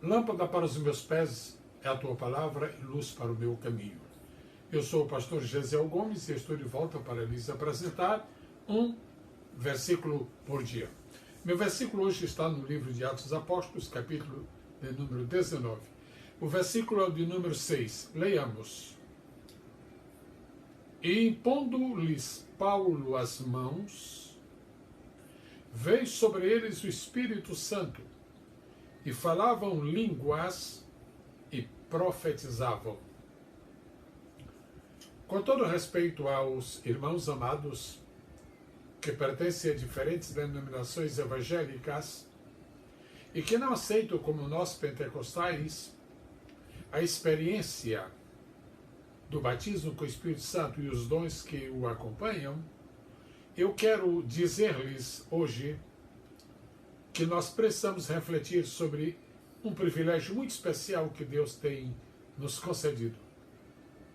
Lâmpada para os meus pés é a tua palavra e luz para o meu caminho. Eu sou o pastor Gesiel Gomes e estou de volta para lhes apresentar um versículo por dia. Meu versículo hoje está no livro de Atos dos Apóstolos, capítulo de número 19. O versículo é o de número 6. Leiamos. E impondo-lhes Paulo as mãos, veio sobre eles o Espírito Santo, e falavam línguas e profetizavam. Com todo respeito aos irmãos amados que pertencem a diferentes denominações evangélicas e que não aceitam como nós pentecostais a experiência do batismo com o Espírito Santo e os dons que o acompanham, eu quero dizer-lhes hoje que nós precisamos refletir sobre um privilégio muito especial que Deus tem nos concedido.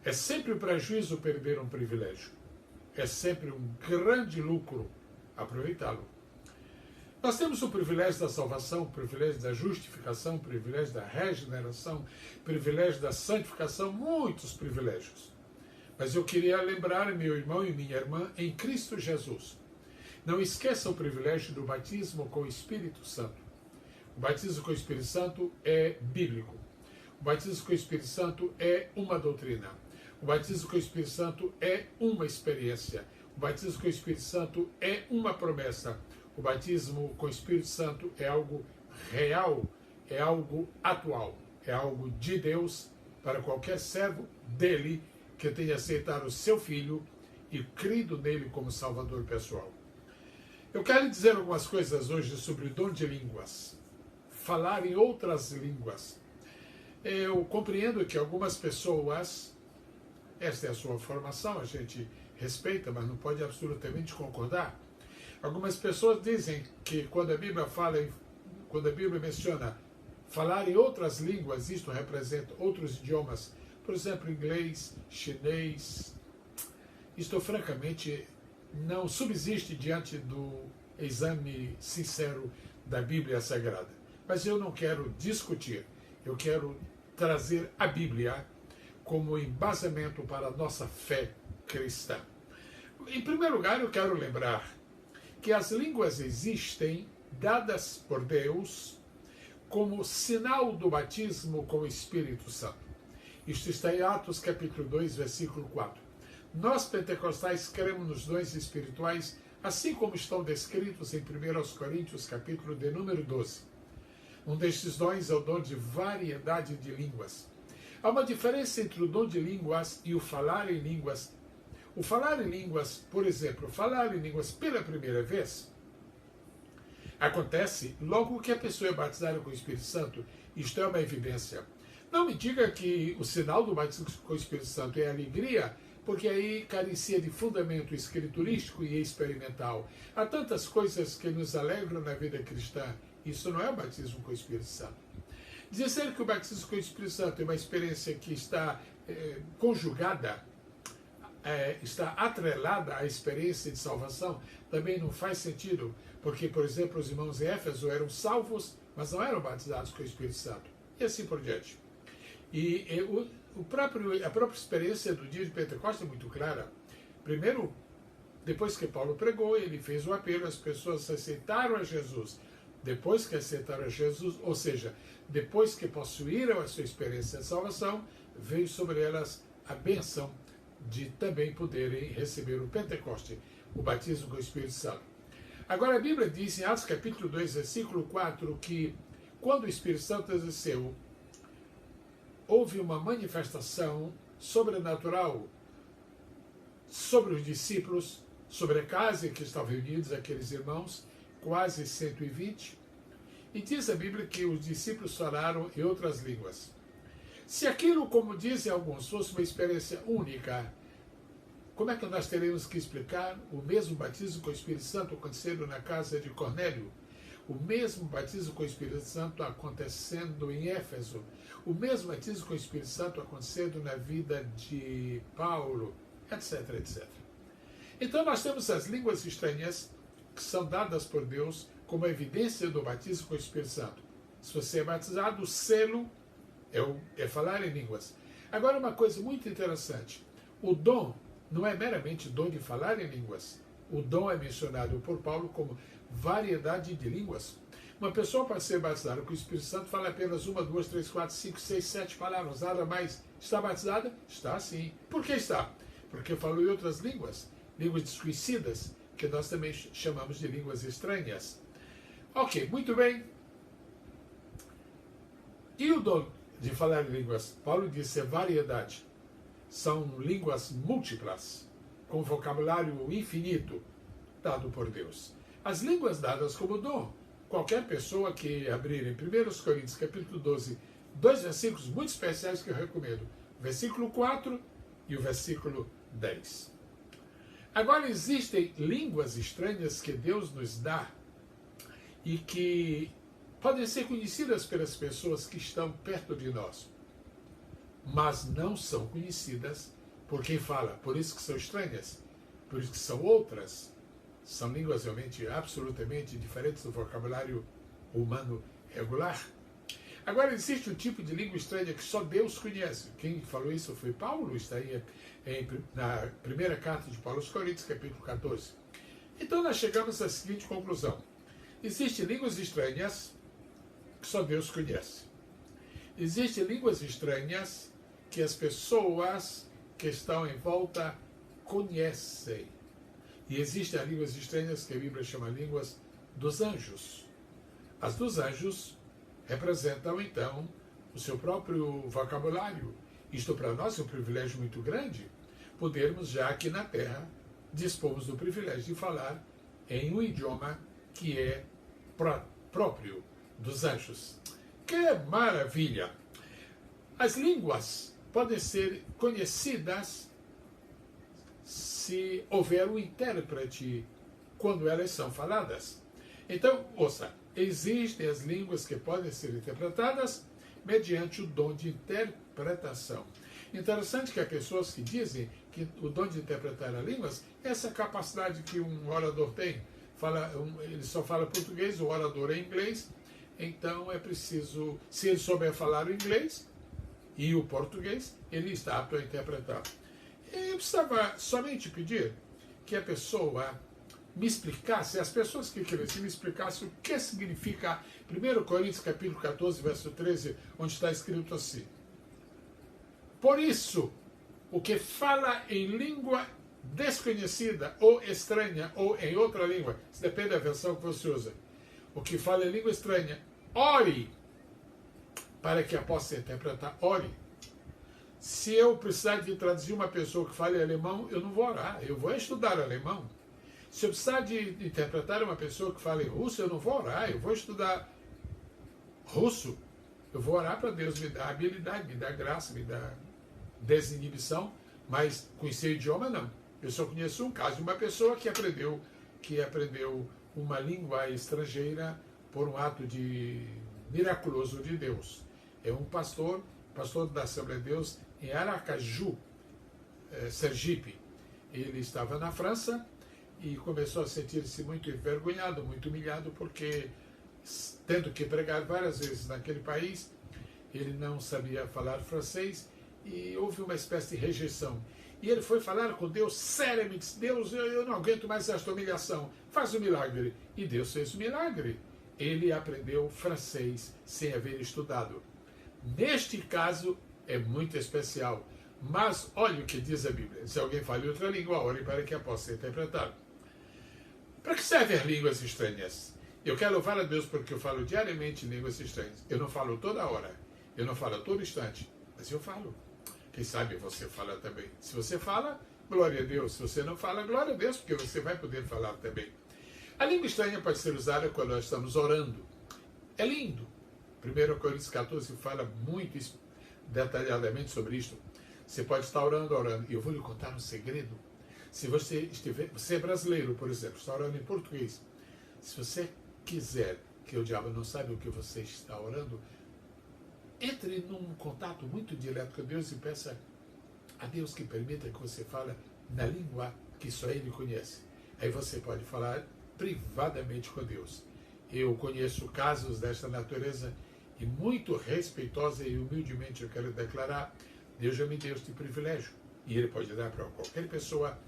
É sempre um prejuízo perder um privilégio. É sempre um grande lucro aproveitá-lo. Nós temos o privilégio da salvação, o privilégio da justificação, o privilégio da regeneração, o privilégio da santificação, muitos privilégios. Mas eu queria lembrar, meu irmão e minha irmã, em Cristo Jesus, não esqueça o privilégio do batismo com o Espírito Santo. O batismo com o Espírito Santo é bíblico. O batismo com o Espírito Santo é uma doutrina. O batismo com o Espírito Santo é uma experiência. O batismo com o Espírito Santo é uma promessa. O batismo com o Espírito Santo é algo real, é algo atual, é algo de Deus para qualquer servo dele que tenha aceitado o seu Filho e crido nele como Salvador pessoal. Eu quero dizer algumas coisas hoje sobre o dom de línguas. Falar em outras línguas. Eu compreendo que algumas pessoas, esta é a sua formação, a gente respeita, mas não pode absolutamente concordar. Algumas pessoas dizem que quando a Bíblia menciona falar em outras línguas, isto representa outros idiomas, por exemplo, inglês, chinês. Isto, francamente, não subsiste diante do exame sincero da Bíblia Sagrada. Mas eu não quero discutir, eu quero trazer a Bíblia como embasamento para a nossa fé cristã. Em primeiro lugar, eu quero lembrar que as línguas existem, dadas por Deus, como sinal do batismo com o Espírito Santo. Isto está em Atos capítulo 2, versículo 4. Nós, pentecostais, cremos nos dons espirituais, assim como estão descritos em 1 Coríntios, capítulo de número 12. Um destes dons é o dom de variedade de línguas. Há uma diferença entre o dom de línguas e o falar em línguas. O falar em línguas, por exemplo, falar em línguas pela primeira vez, acontece logo que a pessoa é batizada com o Espírito Santo. Isto é uma evidência. Não me diga que o sinal do batismo com o Espírito Santo é alegria, porque aí carecia de fundamento escriturístico e experimental. Há tantas coisas que nos alegram na vida cristã. Isso não é o batismo com o Espírito Santo. Dizer que o batismo com o Espírito Santo é uma experiência que está conjugada, está atrelada à experiência de salvação, também não faz sentido, porque, por exemplo, os irmãos em Éfeso eram salvos, mas não eram batizados com o Espírito Santo. E assim por diante. E a própria experiência do dia de Pentecostes é muito clara. Primeiro, depois que Paulo pregou, ele fez o apelo, as pessoas aceitaram a Jesus. Depois que aceitaram a Jesus, ou seja, depois que possuíram a sua experiência de salvação, veio sobre elas a bênção de também poderem receber o Pentecoste, o batismo com o Espírito Santo. Agora a Bíblia diz em Atos capítulo 2, versículo 4, que quando o Espírito Santo desceu, houve uma manifestação sobrenatural sobre os discípulos, sobre a casa em que estavam reunidos aqueles irmãos, quase 120, e diz a Bíblia que os discípulos falaram em outras línguas. Se aquilo, como dizem alguns, fosse uma experiência única, como é que nós teremos que explicar o mesmo batismo com o Espírito Santo acontecendo na casa de Cornélio? O mesmo batismo com o Espírito Santo acontecendo em Éfeso. O mesmo batismo com o Espírito Santo acontecendo na vida de Paulo, etc, etc. Então nós temos as línguas estranhas que são dadas por Deus como evidência do batismo com o Espírito Santo. Se você é batizado, o selo é falar em línguas. Agora, uma coisa muito interessante. O dom não é meramente dom de falar em línguas. O dom é mencionado por Paulo como variedade de línguas. Uma pessoa pode ser batizada com o Espírito Santo, fala apenas 1, 2, 3, 4, 5, 6, 7 palavras, nada mais. Está batizada? Está sim. Por que está? Porque falou em outras línguas, línguas desconhecidas, que nós também chamamos de línguas estranhas. Ok, muito bem. E o dom de falar em línguas? Paulo disse é variedade. São línguas múltiplas, com vocabulário infinito, dado por Deus. As línguas dadas como dom. Qualquer pessoa que abrir em 1 Coríntios, capítulo 12, dois versículos muito especiais que eu recomendo. O versículo 4 e o versículo 10. Agora, existem línguas estranhas que Deus nos dá e que podem ser conhecidas pelas pessoas que estão perto de nós, mas não são conhecidas por quem fala. Por isso que são estranhas, por isso que são outras. São línguas realmente absolutamente diferentes do vocabulário humano regular. Agora, existe um tipo de língua estranha que só Deus conhece. Quem falou isso foi Paulo, está aí na primeira carta de Paulo aos Coríntios, capítulo 14. Então, nós chegamos à seguinte conclusão. Existem línguas estranhas que só Deus conhece. Existem línguas estranhas que as pessoas que estão em volta conhecem. E existem as línguas estranhas que a Bíblia chama línguas dos anjos. As dos anjos representam, então, o seu próprio vocabulário. Isto para nós é um privilégio muito grande, podermos já aqui na Terra dispomos do privilégio de falar em um idioma que é próprio dos anjos. Que maravilha! As línguas podem ser conhecidas se houver um intérprete quando elas são faladas. Então, ouça, existem as línguas que podem ser interpretadas mediante o dom de interpretação. Interessante que há pessoas que dizem que o dom de interpretar as línguas é essa capacidade que um orador tem. Ele só fala português, o orador é inglês, então é preciso, se ele souber falar o inglês e o português, ele está apto a interpretar. Eu precisava somente pedir que a pessoa me explicasse, as pessoas que querem me explicassem o que significa 1 Coríntios capítulo 14, verso 13, onde está escrito assim. Por isso, o que fala em língua desconhecida ou estranha ou em outra língua, isso depende da versão que você usa, o que fala em língua estranha, ore para que a possa interpretar, ore. Se eu precisar de traduzir uma pessoa que fale alemão, eu não vou orar, eu vou estudar alemão. Se eu precisar de interpretar uma pessoa que fale russo, eu não vou orar, eu vou estudar russo. Eu vou orar para Deus me dar habilidade, me dar graça, me dar desinibição, mas conhecer o idioma não. Eu só conheço um caso de uma pessoa que aprendeu uma língua estrangeira por um ato miraculoso de Deus. É um pastor da Assembleia de Deus em Aracaju, Sergipe. Ele estava na França e começou a sentir-se muito envergonhado, muito humilhado, porque, tendo que pregar várias vezes naquele país, ele não sabia falar francês e houve uma espécie de rejeição. E ele foi falar com Deus seriamente, disse, Deus, eu não aguento mais esta humilhação, faz um milagre. E Deus fez um milagre. Ele aprendeu francês sem haver estudado. Neste caso, é muito especial. Mas olha o que diz a Bíblia. Se alguém fala outra língua, ore para que a possa interpretar. Para que servem as línguas estranhas? Eu quero louvar a Deus porque eu falo diariamente línguas estranhas. Eu não falo toda hora, eu não falo a todo instante, mas eu falo. Quem sabe você fala também. Se você fala, glória a Deus. Se você não fala, glória a Deus, porque você vai poder falar também. A língua estranha pode ser usada quando nós estamos orando. É lindo. 1 Coríntios 14 fala muito detalhadamente sobre isto. Você pode estar orando. E eu vou lhe contar um segredo. Se você é brasileiro, por exemplo, está orando em português. Se você quiser que o diabo não sabe o que você está orando, entre num contato muito direto com Deus e peça a Deus que permita que você fale na língua que só Ele conhece. Aí você pode falar privadamente com Deus. Eu conheço casos desta natureza e muito respeitosa e humildemente eu quero declarar, Deus já me deu este privilégio e Ele pode dar para qualquer pessoa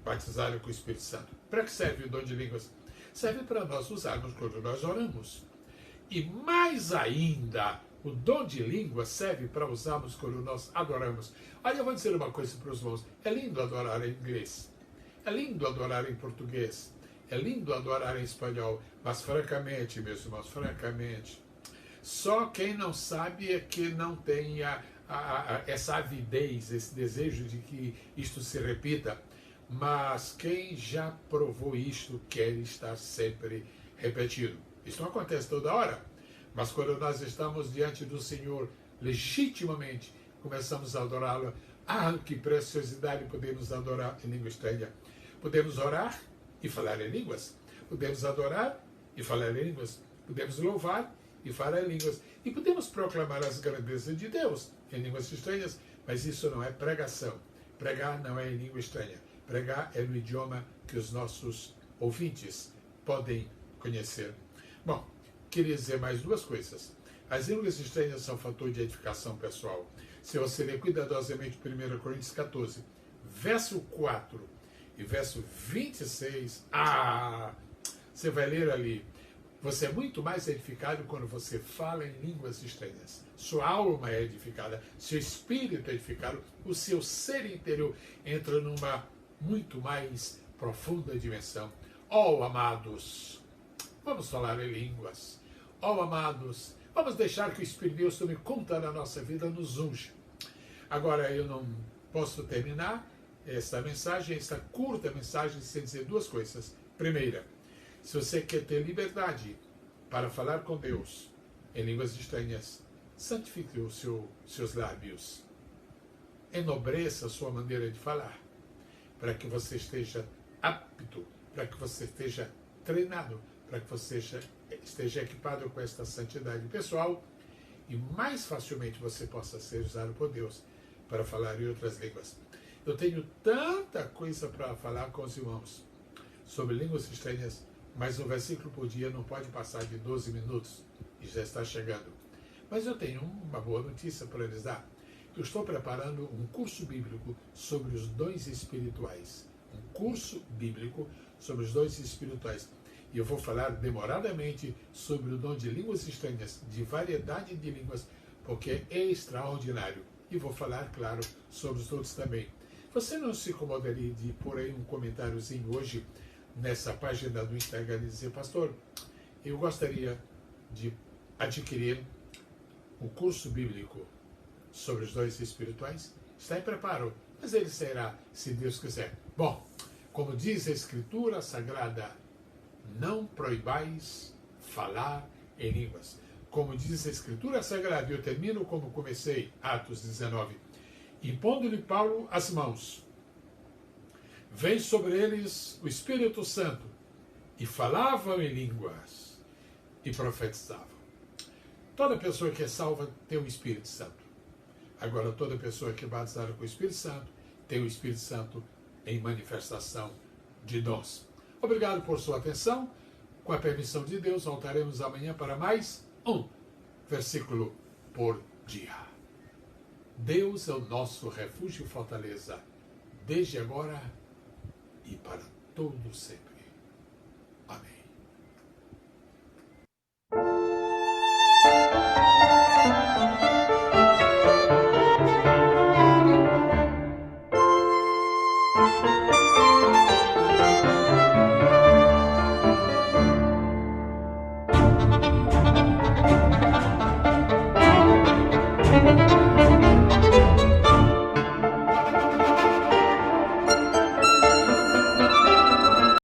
batizada com o Espírito Santo. Para que serve o dom de línguas? Serve para nós usarmos quando nós oramos. E mais ainda, o dom de língua serve para usarmos quando nós adoramos. Olha, eu vou dizer uma coisa para os irmãos. É lindo adorar em inglês. É lindo adorar em português. É lindo adorar em espanhol. Mas francamente, meus irmãos, francamente, só quem não sabe é que não tem essa avidez, esse desejo de que isto se repita. Mas quem já provou isto quer estar sempre repetido. Isso não acontece toda hora. Mas quando nós estamos diante do Senhor, legitimamente, começamos a adorá-lo. Que preciosidade podemos adorar em língua estranha. Podemos orar e falar em línguas. Podemos adorar e falar em línguas. Podemos louvar e falar em línguas. E podemos proclamar as grandezas de Deus em línguas estranhas, mas isso não é pregação. Pregar não é em língua estranha. Pregar é no idioma que os nossos ouvintes podem conhecer. Bom, queria dizer mais duas coisas. As línguas estranhas são fator de edificação pessoal. Se você ler cuidadosamente 1 Coríntios 14, verso 4 e verso 26, você vai ler ali. Você é muito mais edificado quando você fala em línguas estranhas. Sua alma é edificada, seu espírito é edificado, o seu ser interior entra numa muito mais profunda dimensão. Amados, vamos falar em línguas. Amados, vamos deixar que o Espírito de Deus tome conta da nossa vida, nos unge. Agora, eu não posso terminar esta mensagem, esta curta mensagem, sem dizer duas coisas. Primeira, se você quer ter liberdade para falar com Deus em línguas estranhas, santifique os seus lábios. Enobreça a sua maneira de falar, para que você esteja apto, para que você esteja treinado, para que você esteja equipado com esta santidade pessoal e mais facilmente você possa ser usado por Deus para falar em outras línguas. Eu tenho tanta coisa para falar com os irmãos sobre línguas estranhas, mas um versículo por dia não pode passar de 12 minutos e já está chegando. Mas eu tenho uma boa notícia para lhes dar. Eu estou preparando um curso bíblico sobre os dons espirituais. Um curso bíblico sobre os dons espirituais. E eu vou falar demoradamente sobre o dom de línguas estranhas, de variedade de línguas, porque é extraordinário. E vou falar, claro, sobre os outros também. Você não se incomodaria de pôr aí um comentáriozinho hoje nessa página do Instagram e dizer: pastor, eu gostaria de adquirir um curso bíblico sobre os dons espirituais? Está em preparo, mas ele será, se Deus quiser. Bom, como diz a Escritura Sagrada, não proibais falar em línguas. Como diz a Escritura Sagrada, eu termino como comecei, Atos 19, impondo-lhe Paulo as mãos, veio sobre eles o Espírito Santo, e falavam em línguas, e profetizavam. Toda pessoa que é salva tem o Espírito Santo. Agora, toda pessoa que é batizada com o Espírito Santo tem o Espírito Santo em manifestação de dons. Obrigado por sua atenção. Com a permissão de Deus, voltaremos amanhã para mais um versículo por dia. Deus é o nosso refúgio e fortaleza, desde agora e para todo sempre. Amém.